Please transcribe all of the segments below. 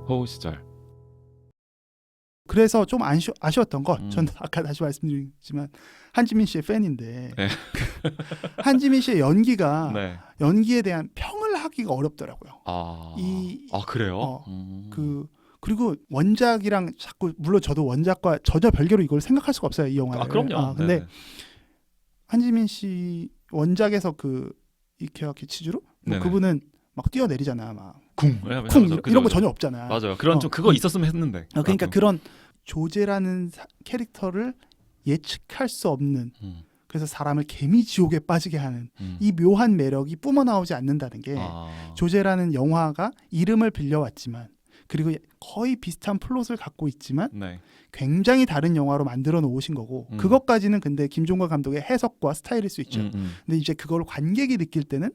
호우 시절. 그래서 좀 아쉬웠던 건 저는 아까 다시 말씀드리지만 한지민 씨의 팬인데 네. 한지민 씨의 연기가 네. 연기에 대한 평을 하기가 어렵더라고요. 아 어, 그래요? 그리고 원작이랑 자꾸 물론 저도 원작과 전혀 별개로 이걸 생각할 수가 없어요, 이 영화를. 그럼요. 근데 네네. 한지민 씨 원작에서 그 이케아 키치주로 네네. 그분은 막 뛰어내리잖아, 막 쿵 이런 거 전혀 없잖아. 맞아요. 그런 좀 그거 있었으면 했는데. 그러니까 그런 조제라는 캐릭터를 예측할 수 없는 그래서 사람을 개미지옥에 빠지게 하는 이 묘한 매력이 뿜어나오지 않는다는 게 조제라는 영화가 이름을 빌려왔지만 그리고 거의 비슷한 플롯을 갖고 있지만 네. 굉장히 다른 영화로 만들어 놓으신 거고 그것까지는 근데 김종관 감독의 해석과 스타일일 수 있죠. 근데 이제 그걸 관객이 느낄 때는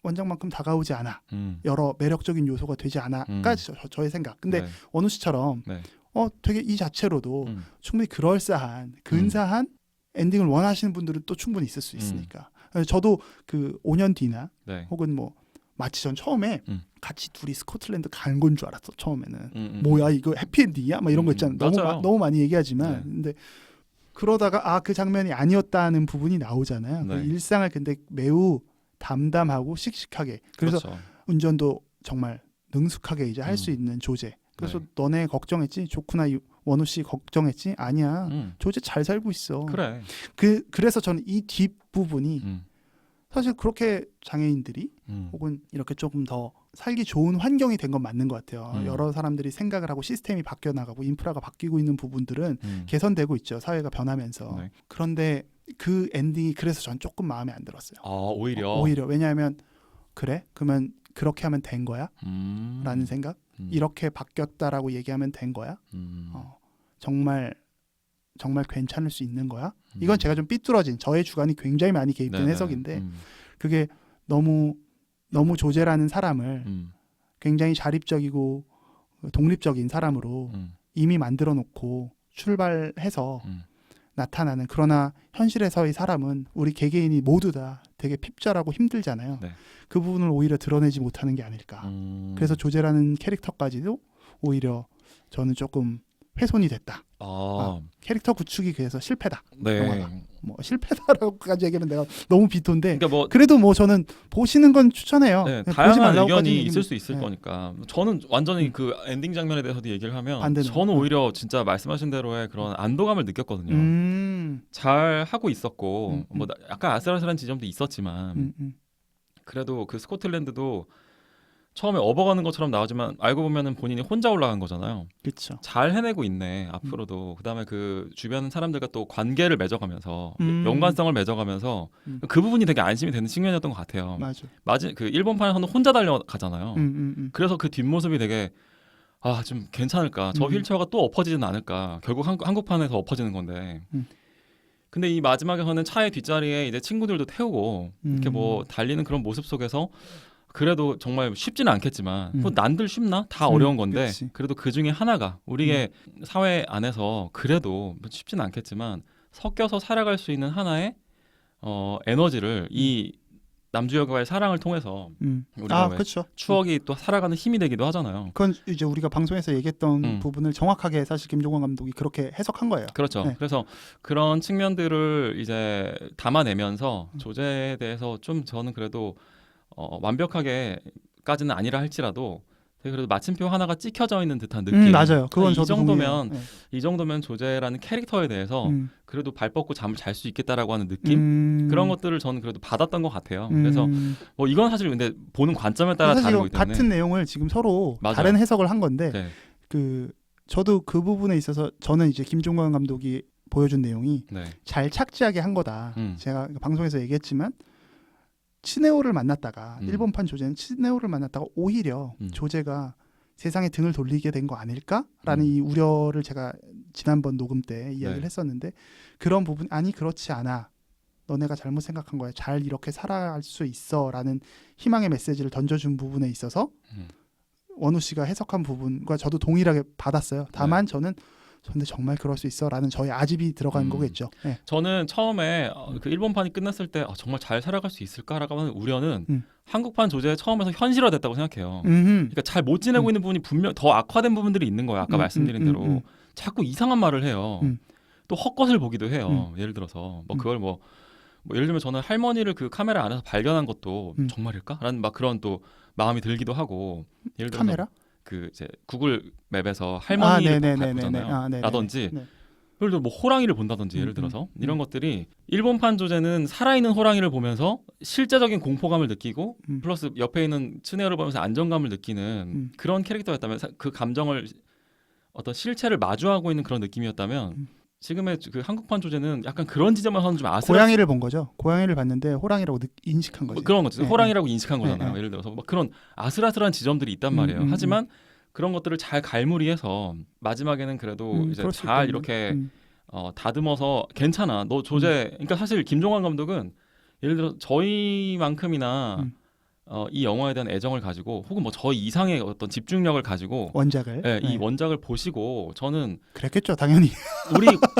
원작만큼 다가오지 않아. 여러 매력적인 요소가 되지 않아가 저의 생각. 근데 네. 원우 씨처럼 네. 되게 이 자체로도 충분히 그럴싸한 근사한 엔딩을 원하시는 분들은 또 충분히 있을 수 있으니까. 저도 그 5년 뒤나 네. 혹은 뭐 마치 전 처음에 같이 둘이 스코틀랜드 간 건 줄 알았어. 처음에는 뭐야 이거 해피엔딩이야? 막 이런 거 있잖아. 너무 많이 얘기하지만 네. 근데 그러다가 그 장면이 아니었다는 부분이 나오잖아요. 네. 그 일상을 근데 매우 담담하고 씩씩하게 그래서 그렇죠. 운전도 정말 능숙하게 이제 할 수 있는 조제. 그래서 네. 너네 걱정했지? 조쿠나 원우 씨 걱정했지? 아니야. 조제 잘 살고 있어. 그래. 그래서 저는 이 뒷부분이 사실 그렇게 장애인들이 혹은 이렇게 조금 더 살기 좋은 환경이 된 건 맞는 것 같아요. 여러 사람들이 생각을 하고 시스템이 바뀌어 나가고 인프라가 바뀌고 있는 부분들은 개선되고 있죠. 사회가 변하면서. 네. 그런데 그 엔딩이 그래서 전 조금 마음에 안 들었어요. 오히려. 왜냐하면 그래? 그러면 그렇게 하면 된 거야? 라는 생각? 이렇게 바뀌었다라고 얘기하면 된 거야? 정말 괜찮을 수 있는 거야? 이건 제가 좀 삐뚤어진 저의 주관이 굉장히 많이 개입된 네네. 해석인데 그게 너무 조제라는 사람을 굉장히 자립적이고 독립적인 사람으로 이미 만들어 놓고 출발해서 나타나는 그러나 현실에서의 사람은 우리 개개인이 모두 다 되게 핍절하고 힘들잖아요. 네. 그 부분을 오히려 드러내지 못하는 게 아닐까. 그래서 조제라는 캐릭터까지도 오히려 저는 조금 훼손이 됐다. 캐릭터 구축이 그래서 실패다. 네. 영화가. 뭐 실패다라고까지 얘기하면 내가 너무 비토인데 그러니까 그래도 뭐 저는 보시는 건 추천해요. 네, 보지 다양한 말라고까지 의견이 얘기는 있을 수 있을 거니까 저는 완전히 그 엔딩 장면에 대해서도 얘기를 하면 반대는. 저는 오히려 진짜 말씀하신 대로의 그런 안도감을 느꼈거든요. 잘 하고 있었고 뭐 약간 아슬아슬한 지점도 있었지만 그래도 그 스코틀랜드도 처음에 업어가는 것처럼 나오지만 알고 보면은 본인이 혼자 올라간 거잖아요. 그렇죠. 잘 해내고 있네 앞으로도. 그다음에 그 주변 사람들과 또 관계를 맺어가면서 연관성을 맺어가면서 그 부분이 되게 안심이 되는 측면이었던 것 같아요. 맞아. 그 일본판에서는 혼자 달려가잖아요. 그래서 그 뒷모습이 되게 좀 괜찮을까? 저 휠체어가 또 엎어지진 않을까? 결국 한국판에서 엎어지는 건데. 근데 이 마지막에서는 차의 뒷자리에 이제 친구들도 태우고 이렇게 뭐 달리는 그런 모습 속에서 그래도 정말 쉽지는 않겠지만 뭐 난들 쉽나? 다 어려운 건데 그치. 그래도 그 중에 하나가 우리의 사회 안에서 그래도 쉽지는 않겠지만 섞여서 살아갈 수 있는 하나의 에너지를 이 남주역과의 사랑을 통해서 우리가 왜 그렇죠. 추억이 또 살아가는 힘이 되기도 하잖아요. 그건 이제 우리가 방송에서 얘기했던 부분을 정확하게 사실 김종관 감독이 그렇게 해석한 거예요. 그렇죠. 네. 그래서 그런 측면들을 이제 담아내면서 조제에 대해서 좀 저는 그래도 완벽하게까지는 아니라 할지라도 되게 그래도 마침표 하나가 찍혀져 있는 듯한 느낌. 맞아요. 그건 저도 이 정도면 조제라는 캐릭터에 대해서 그래도 발 뻗고 잠을 잘 수 있겠다라고 하는 느낌 그런 것들을 저는 그래도 받았던 것 같아요. 그래서 뭐 이건 사실 근데 보는 관점에 따라 사실 다르기 때문에 같은 내용을 지금 서로 맞아요. 다른 해석을 한 건데 네. 저도 그 부분에 있어서 저는 이제 김종관 감독이 보여준 내용이 네. 잘 착지하게 한 거다. 제가 방송에서 얘기했지만 치네오를 만났다가 일본판 조제는 치네오를 만났다가 오히려 조제가 세상에 등을 돌리게 된 거 아닐까라는 이 우려를 제가 지난번 녹음 때 이야기를 했었는데 그런 부분 아니 그렇지 않아. 너네가 잘못 생각한 거야. 잘 이렇게 살아갈 수 있어라는 희망의 메시지를 던져준 부분에 있어서 원우 씨가 해석한 부분과 저도 동일하게 받았어요. 다만 저는 근데 정말 그럴 수 있어라는 저의 아집이 들어간 거겠죠. 네. 저는 처음에 그 일본판이 끝났을 때 정말 잘 살아갈 수 있을까라고 하는 우려는 한국판 조제 처음에서 현실화됐다고 생각해요. 그러니까 잘 못 지내고 있는 부분이 분명 더 악화된 부분들이 있는 거예요. 아까 말씀드린 대로 자꾸 이상한 말을 해요. 또 헛것을 보기도 해요. 예를 들어서 뭐 그걸 뭐 예를 들면 저는 할머니를 그 카메라 안에서 발견한 것도 정말일까?라는 막 그런 또 마음이 들기도 하고 예를 들어서 카메라? 그 이제 구글 맵에서 할머니를 보잖아요. 라든지 예를 들어 뭐 호랑이를 본다든지 예를 들어서 이런 것들이 일본판 조제는 살아있는 호랑이를 보면서 실제적인 공포감을 느끼고 플러스 옆에 있는 츠네오를 보면서 안정감을 느끼는 그런 캐릭터였다면 그 감정을 어떤 실체를 마주하고 있는 그런 느낌이었다면 지금의 그 한국판 조제는 약간 그런 지점에서는 좀 아슬아슬. 고양이를 본 거죠. 고양이를 봤는데 호랑이라고 인식한 거죠. 뭐 그런 거죠. 호랑이라고 인식한 거잖아요. 예를 들어서 막 그런 아슬아슬한 지점들이 있단 말이에요. 하지만 그런 것들을 잘 갈무리해서 마지막에는 그래도 이제 잘 이렇게 다듬어서 괜찮아. 너 조제. 그러니까 사실 김종환 감독은 예를 들어 저희만큼이나 이 영화에 대한 애정을 가지고 혹은 뭐 저희 이상의 어떤 집중력을 가지고 원작을 이 원작을 보시고 저는 그랬겠죠 당연히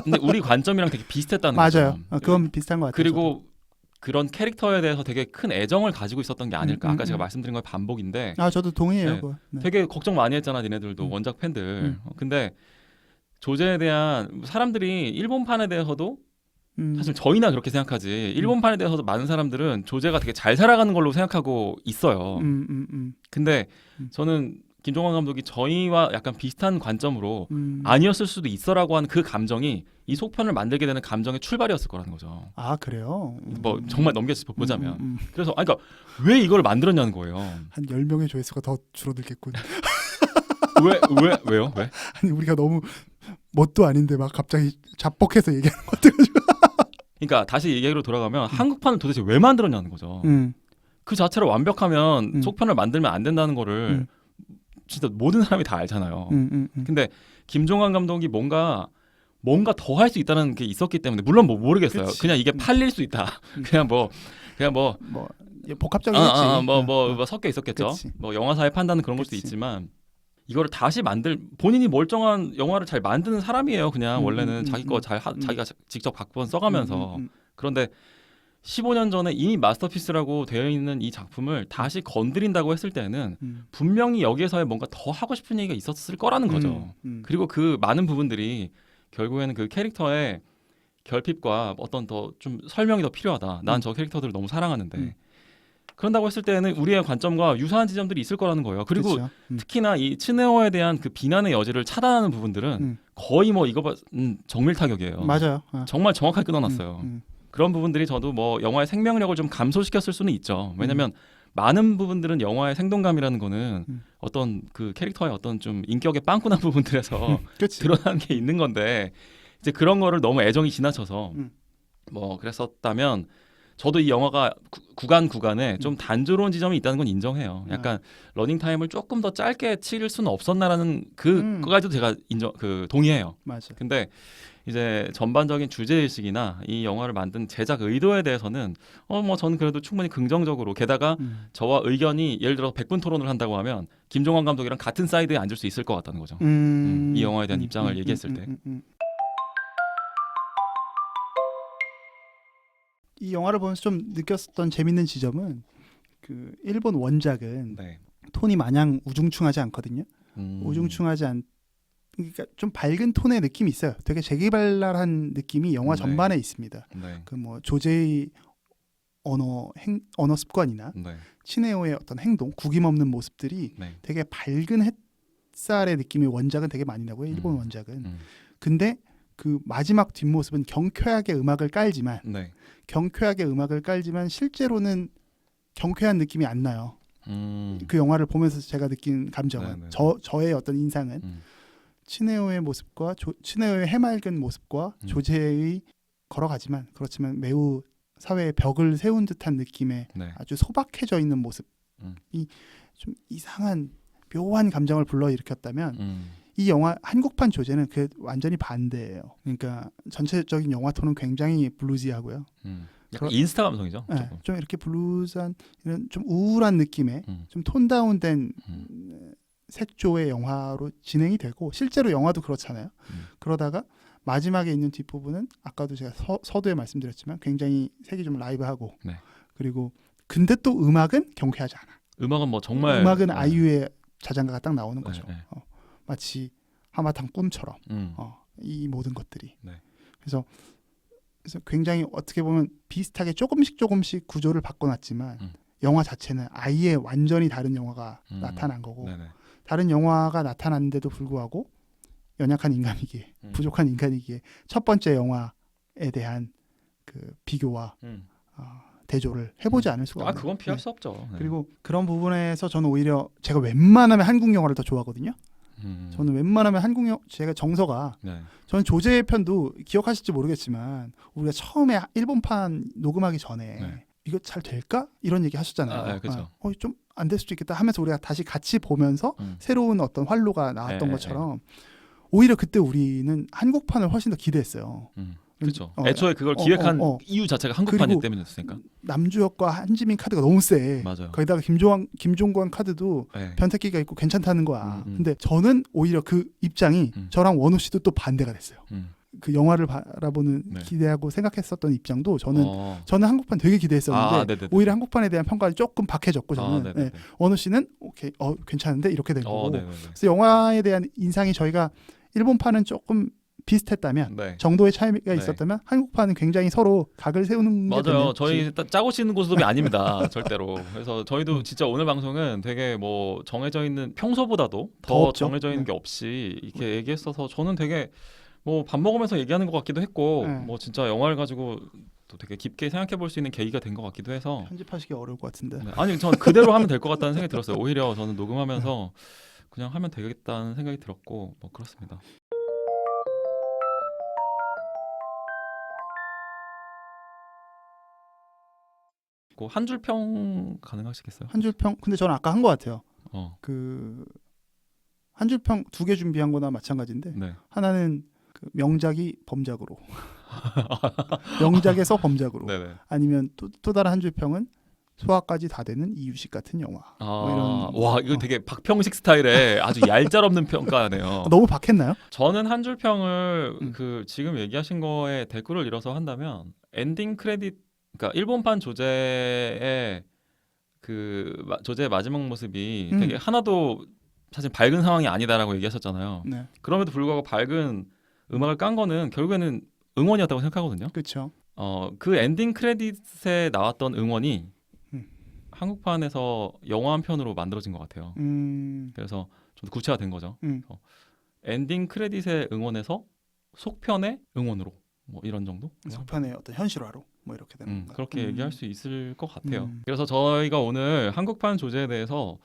근데 우리 관점이랑 되게 비슷했다는 맞아요. 거죠. 그건 비슷한 것 같아요. 그리고 저도. 그런 캐릭터에 대해서 되게 큰 애정을 가지고 있었던 게 아닐까. 아까 제가 말씀드린 거의 반복인데. 저도 동의해요. 네. 되게 걱정 많이 했잖아, 니네들도 원작 팬들. 근데 조제에 대한 사람들이 일본판에 대해서도 사실 저희나 그렇게 생각하지. 일본판에 대해서도 많은 사람들은 조제가 되게 잘 살아가는 걸로 생각하고 있어요. 근데 저는 김종환 감독이 저희와 약간 비슷한 관점으로 아니었을 수도 있어라고 하는 그 감정이 이 속편을 만들게 되는 감정의 출발이었을 거라는 거죠. 아 그래요? 뭐 정말 넘겨서 보자면. 그래서 그러니까 왜 이걸 만들었냐는 거예요. 한 10명의 조회수가 더 줄어들겠군. 왜요? 왜? 아니 우리가 너무 뭣도 아닌데 막 갑자기 자뻑해서 얘기하는 것 같아가지고. 그러니까 다시 얘기로 돌아가면 한국판을 도대체 왜 만들었냐는 거죠. 그 자체로 완벽하면 속편을 만들면 안 된다는 거를 진짜 모든 사람이 다 알잖아요. 근데 김종환 감독이 뭔가 더 할 수 있다는 게 있었기 때문에 물론 뭐 모르겠어요. 그치. 그냥 이게 팔릴 수 있다. 그냥 뭐 복합적이겠지. 뭐 섞여 있었겠죠. 그치. 뭐 영화사의 판단은 그런 걸 수도 있지만 이거를 다시 본인이 멀쩡한 영화를 잘 만드는 사람이에요. 그냥 원래는 자기 거 자기가 직접 각본 써가면서 그런데 15년 전에 이미 마스터피스라고 되어 있는 이 작품을 다시 건드린다고 했을 때는 분명히 여기에서의 뭔가 더 하고 싶은 얘기가 있었을 거라는 거죠. 그리고 그 많은 부분들이 결국에는 그 캐릭터의 결핍과 어떤 더 좀 설명이 더 필요하다. 난 저 캐릭터들을 너무 사랑하는데 그런다고 했을 때는 우리의 관점과 유사한 지점들이 있을 거라는 거예요. 그리고 그렇죠. 특히나 이 츠네오에 대한 그 비난의 여지를 차단하는 부분들은 거의 뭐 이거 정밀타격이에요. 맞아요. 정말 정확하게 끊어놨어요. 그런 부분들이 저도 뭐 영화의 생명력을 좀 감소시켰을 수는 있죠. 왜냐하면 많은 부분들은 영화의 생동감이라는 거는 어떤 그 캐릭터의 어떤 좀 인격의 빵꾸난 부분들에서 드러나는 게 있는 건데 이제 그런 거를 너무 애정이 지나쳐서 뭐 그랬었다면 저도 이 영화가 구간에 좀 단조로운 지점이 있다는 건 인정해요. 약간 러닝 타임을 조금 더 짧게 칠 수는 없었나라는 그거까지도 제가 동의해요. 맞아. 근데 이제 전반적인 주제의식이나 이 영화를 만든 제작 의도에 대해서는 뭐 저는 그래도 충분히 긍정적으로 게다가 저와 의견이 예를 들어 100분 토론을 한다고 하면 김종환 감독이랑 같은 사이드에 앉을 수 있을 것 같다는 거죠. 이 영화에 대한 입장을 얘기했을 때. 이 영화를 보면서 좀 느꼈었던 재밌는 지점은 그 일본 원작은 톤이 마냥 우중충하지 않거든요. 우중충하지 그러니까 좀 밝은 톤의 느낌이 있어요. 되게 재기발랄한 느낌이 영화 전반에 있습니다. 그 뭐 조제의 언어 습관이나 치네오의 어떤 행동, 구김없는 모습들이 되게 밝은 햇살의 느낌이 원작은 되게 많이 나고요. 일본 원작은. 근데 그 마지막 뒷모습은 경쾌하게 음악을 깔지만 실제로는 경쾌한 느낌이 안 나요. 그 영화를 보면서 제가 느낀 감정은 저의 어떤 인상은 치네오의 모습과 치네오의 해맑은 모습과 조제의 그렇지만 매우 사회에 벽을 세운 듯한 느낌의 아주 소박해져 있는 모습이 좀 이상한 묘한 감정을 불러일으켰다면 이 영화 한국판 조제는 그 완전히 반대예요. 그러니까 전체적인 영화 톤은 굉장히 블루지하고요. 약간 인스타 감성이죠. 네, 좀 이렇게 블루지한 이런 좀 우울한 느낌의 좀 톤 다운된 색조의 영화로 진행이 되고 실제로 영화도 그렇잖아요. 그러다가 마지막에 있는 뒷부분은 아까도 제가 서두에 말씀드렸지만 굉장히 색이 좀 라이브하고 네. 그리고 근데 또 음악은 경쾌하지 않아. 음악은 뭐 정말 음악은 아이유의 자장가가 딱 나오는 거죠. 네. 마치 하마탄 꿈처럼 이 모든 것들이. 네. 그래서 굉장히 어떻게 보면 비슷하게 조금씩 구조를 바꿔놨지만 영화 자체는 아예 완전히 다른 영화가 나타난 거고 네네. 다른 영화가 나타났는데도 불구하고 연약한 인간이기에 부족한 인간이기에 첫 번째 영화에 대한 그 비교와 대조를 해보지 않을 수가 없어요. 그건 피할 수 없죠. 네. 그리고 그런 부분에서 저는 오히려 제가 웬만하면 한국 영화를 더 좋아하거든요. 저는 웬만하면 한국 영화 제가 정서가 저는 조제 편도 기억하실지 모르겠지만 우리가 처음에 일본판 녹음하기 전에 이거 잘 될까? 이런 얘기 하셨잖아요. 그렇죠. 좀 안 될 수도 있겠다 하면서 우리가 다시 같이 보면서 새로운 어떤 활로가 나왔던 것처럼 오히려 그때 우리는 한국판을 훨씬 더 기대했어요. 그렇죠. 애초에 그걸 기획한 이유 자체가 한국판이기 때문이었으니까. 남주혁과 한지민 카드가 너무 세. 맞아요. 거기다가 김종관 카드도 변태기가 있고 괜찮다는 거야. 근데 저는 오히려 그 입장이 저랑 원우 씨도 또 반대가 됐어요. 그 영화를 바라보는 기대하고 생각했었던 입장도 저는 한국판 되게 기대했었는데 오히려 한국판에 대한 평가가 조금 박해졌고 저는 원우 씨는 오케이 괜찮은데 이렇게 된 거고. 그래서 영화에 대한 인상이 저희가 일본판은 조금 비슷했다면 정도의 차이가 있었다면 한국판은 굉장히 서로 각을 세우는 게 맞아요. 저희 짜고 치는 고스톱이 아닙니다. 절대로. 그래서 저희도 진짜 오늘 방송은 되게 뭐 정해져 있는 평소보다도 더 정해져 있는 게 없이 이렇게 얘기했어서 저는 되게 뭐 밥 먹으면서 얘기하는 것 같기도 했고 뭐 진짜 영화를 가지고 또 되게 깊게 생각해 볼 수 있는 계기가 된 것 같기도 해서 편집하시기 어려울 것 같은데. 아니 저는 그대로 하면 될 것 같다는 생각이 들었어요. 오히려 저는 녹음하면서 그냥 하면 되겠다는 생각이 들었고 뭐 그렇습니다. 한 줄 평 가능하시겠어요? 한 줄 평? 근데 저는 아까 한 것 같아요. 그 한 줄 평 2개 준비한 거나 마찬가지인데 하나는 그 명작이 범작으로 명작에서 범작으로 아니면 또 다른 한 줄 평은 소화까지 다 되는 이유식 같은 영화. 와 이거 되게 박평식 스타일의 아주 얄짤없는 평가네요. 너무 박했나요? 저는 한 줄 평을 그 지금 얘기하신 거에 댓글을 잃어서 한다면 엔딩 크레딧 그러니까 일본판 조제의 그 조제의 마지막 모습이 되게 하나도 사실 밝은 상황이 아니다라고 얘기하셨잖아요. 그럼에도 불구하고 밝은 음악을 깐 거는 결국에는 응원이었다고 생각하거든요. 그렇죠. 그 엔딩 크레딧에 나왔던 응원이 한국판에서 영화 한 편으로 만들어진 것 같아요. 그래서 좀 구체화 된 거죠. 엔딩 크레딧의 응원에서 속편의 응원으로 뭐 이런 정도? 속편의 어떤 현실화로 뭐 이렇게 되는 건가요? 그렇게 얘기할 수 있을 것 같아요. 그래서 저희가 오늘 한국판 조제에 대해서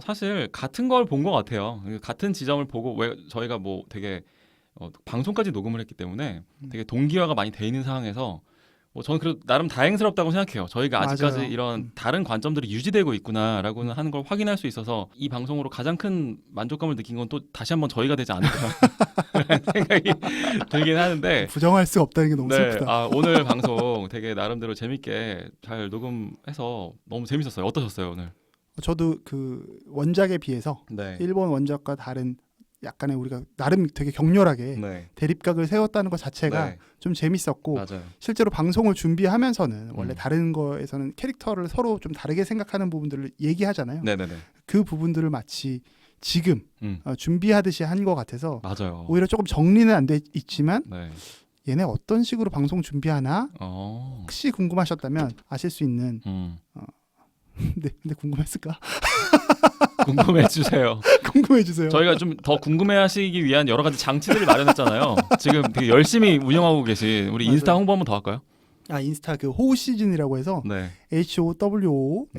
사실 같은 걸 본 것 같아요. 같은 지점을 보고 왜 저희가 뭐 되게 방송까지 녹음을 했기 때문에 되게 동기화가 많이 돼 있는 상황에서 저는 그래도 나름 다행스럽다고 생각해요. 저희가 아직까지 맞아요. 이런 다른 관점들이 유지되고 있구나라고는 하는 걸 확인할 수 있어서 이 방송으로 가장 큰 만족감을 느낀 건 또 다시 한번 저희가 되지 않을까 생각이 들긴 하는데 부정할 수 없다는 게 너무 슬프다. 오늘 방송 되게 나름대로 재밌게 잘 녹음해서 너무 재밌었어요. 어떠셨어요 오늘? 저도 그 원작에 비해서 일본 원작과 다른 약간의 우리가 나름 되게 격렬하게 대립각을 세웠다는 것 자체가 좀 재밌었고 실제로 방송을 준비하면서는 원래 다른 거에서는 캐릭터를 서로 좀 다르게 생각하는 부분들을 얘기하잖아요. 그 부분들을 마치 지금 준비하듯이 한 것 같아서 오히려 조금 정리는 안 돼 있지만 얘네 어떤 식으로 방송 준비하나 혹시 궁금하셨다면 아실 수 있는 근데 궁금했을까? 궁금해 주세요. 궁금해 주세요. 저희가 좀 더 궁금해하시기 위한 여러 가지 장치들을 마련했잖아요. 지금 되게 열심히 운영하고 계신 우리 인스타 홍보 한번 더 할까요? 인스타 그 호우 시즌이라고 해서 HOWOSEASON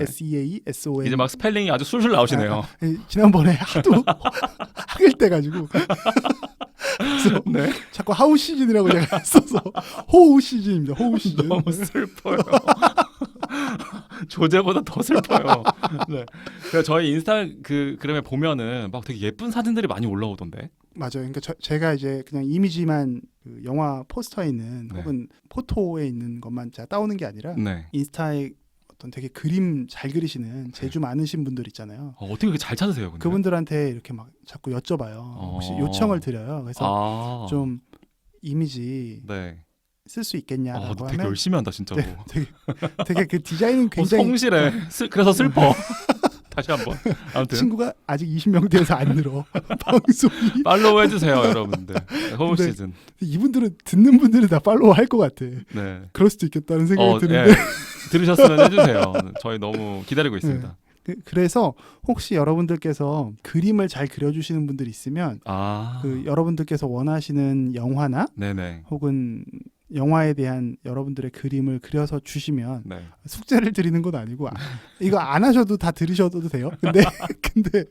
이제 막 스펠링이 아주 술술 나오시네요. 지난번에 하도 하길 때 가지고 그래서 자꾸 하우 시즌이라고 제가 써서 호우 시즌입니다. 호우 시즌. 너무 슬퍼요. 조제보다 더 슬퍼요. 그래서 저희 인스타그램에 보면은 막 되게 예쁜 사진들이 많이 올라오던데. 맞아요. 그러니까 제가 이제 그냥 이미지만 그 영화 포스터에 있는 혹은 포토에 있는 것만 제가 따오는 게 아니라 인스타에 어떤 되게 그림 잘 그리시는 재주 많으신 분들 있잖아요. 어떻게 그렇게 잘 찾으세요? 근데? 그분들한테 이렇게 막 자꾸 여쭤봐요. 혹시 요청을 드려요. 그래서 좀 이미지 네. 쓸 수 있겠냐라고 되게 하면 열심히 한다 진짜로. 네, 되게 그 디자인은 굉장히 성실해. 그래서 슬퍼. 다시 한번. 아무튼 친구가 아직 20명대에서 안 늘어. 방송이. 팔로우 해주세요, 여러분들. 호흡 시즌. 이분들은 듣는 분들은 다 팔로우 할 것 같아. 네. 그럴 수도 있겠다는 생각이 드는데. 예. 들으셨으면 해주세요. 저희 너무 기다리고 있습니다. 그래서 혹시 여러분들께서 그림을 잘 그려주시는 분들 있으면 그 여러분들께서 원하시는 영화나 네네. 혹은 영화에 대한 여러분들의 그림을 그려서 주시면 네. 숙제를 드리는 건 아니고 이거 안 하셔도 다 들으셔도 돼요. 근데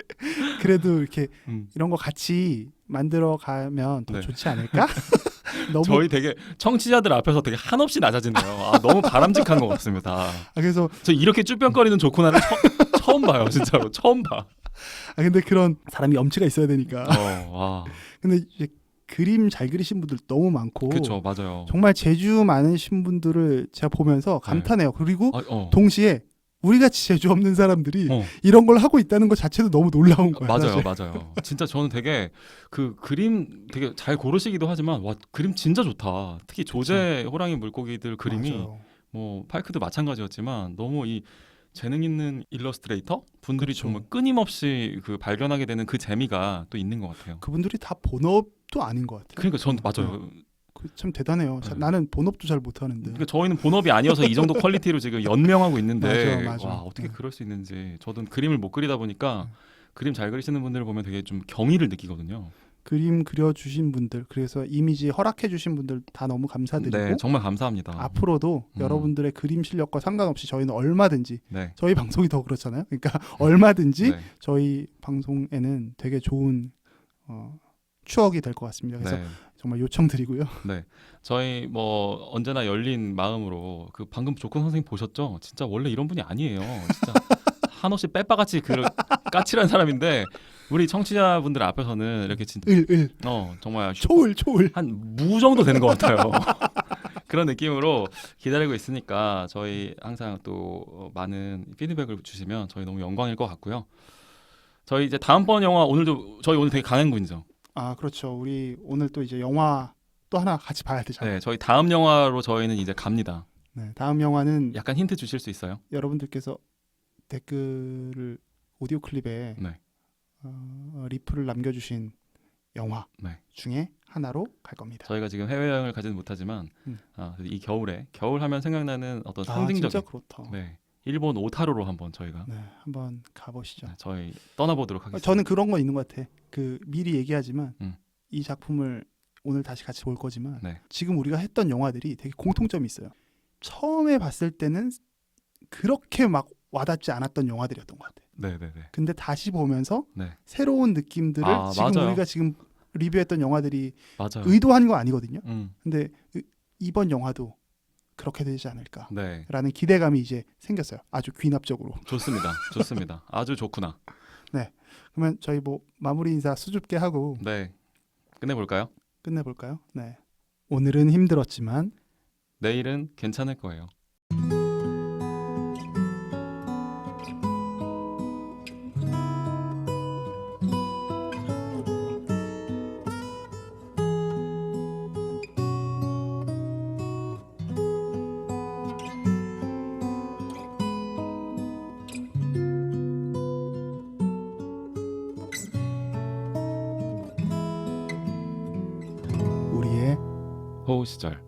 그래도 이렇게 이런 거 같이 만들어 가면 더 좋지 않을까? 너무 저희 되게 청취자들 앞에서 되게 한없이 낮아지네요. 너무 바람직한 것 같습니다. 그래서 저 이렇게 쭈뼛거리는 조코나를 처음 봐요, 진짜로 처음 봐. 근데 그런 사람이 염치가 있어야 되니까. 근데 이제 그림 잘 그리신 분들 너무 많고, 그렇죠, 맞아요. 정말 재주 많으신 분들을 제가 보면서 감탄해요. 그리고 동시에 우리 같이 재주 없는 사람들이 이런 걸 하고 있다는 것 자체도 너무 놀라운 거예요. 맞아요, 사실. 맞아요. 진짜 저는 되게 그 그림 되게 잘 고르시기도 하지만 와 그림 진짜 좋다. 특히 조제 호랑이 물고기들 그림이 맞아요. 뭐 파이크도 마찬가지였지만 너무 이 재능 있는 일러스트레이터 분들이 그쵸. 정말 끊임없이 그 발견하게 되는 그 재미가 또 있는 것 같아요. 그분들이 다 본업도 아닌 것 같아요. 그러니까 전 맞아요. 참 대단해요. 네. 나는 본업도 잘 못하는데. 그러니까 저희는 본업이 아니어서 이 정도 퀄리티로 지금 연명하고 있는데 맞아. 와 어떻게 그럴 수 있는지 저도 그림을 못 그리다 보니까 그림 잘 그리시는 분들을 보면 되게 좀 경의를 느끼거든요. 그림 그려주신 분들, 그래서 이미지 허락해주신 분들 다 너무 감사드리고 네, 정말 감사합니다. 앞으로도 여러분들의 그림 실력과 상관없이 저희는 얼마든지 네. 저희 방송이 더 그렇잖아요. 그러니까 얼마든지 네. 저희 방송에는 되게 좋은 추억이 될 것 같습니다. 그래서 네. 정말 요청드리고요. 네, 저희 뭐 언제나 열린 마음으로 그 방금 조건 선생님 보셨죠? 진짜 원래 이런 분이 아니에요. 진짜 한없이 빼빠같이 그 까칠한 사람인데 우리 청취자분들 앞에서는 이렇게 진짜 정말 초울 한 무 정도 되는 것 같아요. 그런 느낌으로 기다리고 있으니까 저희 항상 또 많은 피드백을 주시면 저희 너무 영광일 것 같고요. 저희 이제 다음번 영화 오늘도 저희 오늘 되게 강행군이죠. 그렇죠. 우리 오늘 또 이제 영화 또 하나 같이 봐야 되잖아요. 네, 저희 다음 영화로 저희는 이제 갑니다. 네, 다음 영화는 약간 힌트 주실 수 있어요? 여러분들께서 댓글을 오디오 클립에 리플을 남겨주신 영화 중에 하나로 갈 겁니다. 저희가 지금 해외여행을 가지는 못하지만 이 겨울 하면 생각나는 어떤 상징적인 진짜 그렇다. 네, 일본 오타루로 한번 저희가 한번 가보시죠. 저희 떠나보도록 하겠습니다. 저는 그런 건 있는 것 같아. 그 미리 얘기하지만 이 작품을 오늘 다시 같이 볼 거지만 지금 우리가 했던 영화들이 되게 공통점이 있어요. 처음에 봤을 때는 그렇게 막 와닿지 않았던 영화들이었던 것 같아. 네네네. 근데 다시 보면서 새로운 느낌들을 지금 맞아요. 우리가 지금 리뷰했던 영화들이 맞아요. 의도한 거 아니거든요. 근데 이번 영화도 그렇게 되지 않을까 네. 라는 기대감이 이제 생겼어요. 아주 귀납적으로. 좋습니다. 좋습니다. 아주 좋구나. 네. 그러면 저희 뭐 마무리 인사 수줍게 하고 끝내볼까요? 끝내볼까요? 네. 오늘은 힘들었지만 내일은 괜찮을 거예요. 우리의 호우 시절.